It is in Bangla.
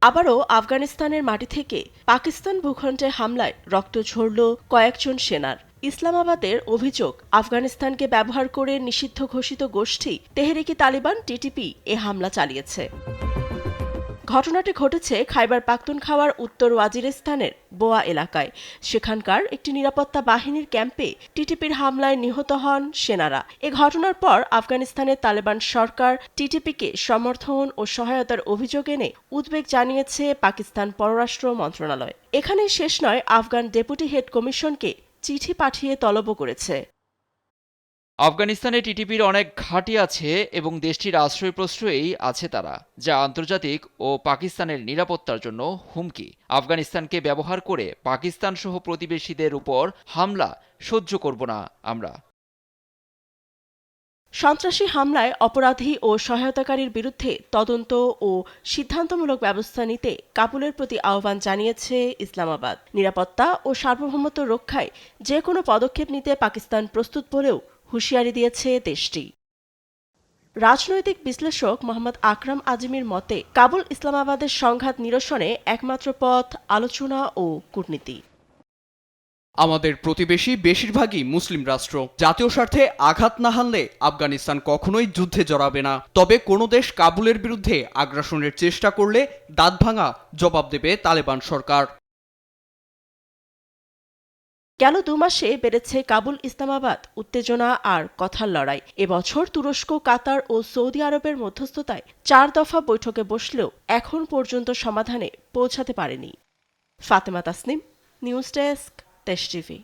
আবারও আফগানিস্তানের মাটি থেকে পাকিস্তান ভূখণ্ডে হামলায় রক্ত ঝরল কয়েকজন সেনার। ইসলামাবাদের অভিযোগ, আফগানিস্তানকে ব্যবহার করে নিষিদ্ধ ঘোষিত গোষ্ঠী তেহরিকি তালিবান টিটিপি এ হামলা চালিয়েছে। ঘটনাটি ঘটেছে খাইবার পাখতুনখাওয়ার উত্তর ওয়াজিরিস্তানের বোয়া এলাকায়। সেখানকার একটি নিরাপত্তা বাহিনীর ক্যাম্পে টিটিপির হামলায় নিহত হন সেনারা। এ ঘটনার পর আফগানিস্তানের তালেবান সরকার টিটিপিকে সমর্থন ও সহায়তার অভিযোগ এনে উদ্বেগ জানিয়েছে পাকিস্তান পররাষ্ট্র মন্ত্রণালয়। এখানেই শেষ নয়, আফগান ডেপুটি হেড কমিশনকে চিঠি পাঠিয়ে তলবও করেছে। আফগানিস্তানে টিটিপির অনেক ঘাঁটি আছে এবং দেশটির আশ্রয় প্রশ্রয়েই আছে তারা, যা আন্তর্জাতিক ও পাকিস্তানের নিরাপত্তার জন্য হুমকি। আফগানিস্তানকে ব্যবহার করে পাকিস্তান সহ প্রতিবেশীদের উপর হামলা সহ্য করব না আমরা। সন্ত্রাসী হামলায় অপরাধী ও সহায়তাকারীর বিরুদ্ধে তদন্ত ও সিদ্ধান্তমূলক ব্যবস্থা নিতে কাবুলের প্রতি আহ্বান জানিয়েছে ইসলামাবাদ। নিরাপত্তা ও সার্বভৌমত্ব রক্ষায় যে কোনো পদক্ষেপ নিতে পাকিস্তান প্রস্তুত বলেও হুঁশিয়ারি দিয়েছে দেশটি। রাজনৈতিক বিশ্লেষক মোহাম্মদ আকরাম আজিমির মতে, কাবুল ইসলামাবাদের সংঘাত নিরসনে একমাত্র পথ আলোচনা ও কূটনীতি। আমাদের প্রতিবেশী বেশিরভাগই মুসলিম রাষ্ট্র। জাতীয় স্বার্থে আঘাত না হানলে আফগানিস্তান কখনোই যুদ্ধে জড়াবে না। তবে কোনো দেশ কাবুলের বিরুদ্ধে আগ্রাসনের চেষ্টা করলে দাঁতভাঙা জবাব দেবে তালেবান সরকার। গেল 2 মাসে বেড়েছে কাবুল ইসলামাবাদ উত্তেজনা আর কথার লড়াই। এবছর তুরস্ক, কাতার ও সৌদি আরবের মধ্যস্থতায় 4 দফা বৈঠকে বসলেও এখন পর্যন্ত সমাধানে পৌঁছাতে পারেনি। ফাতেমা তাসনিম, নিউজ ডেস্ক, দেশ টিভি।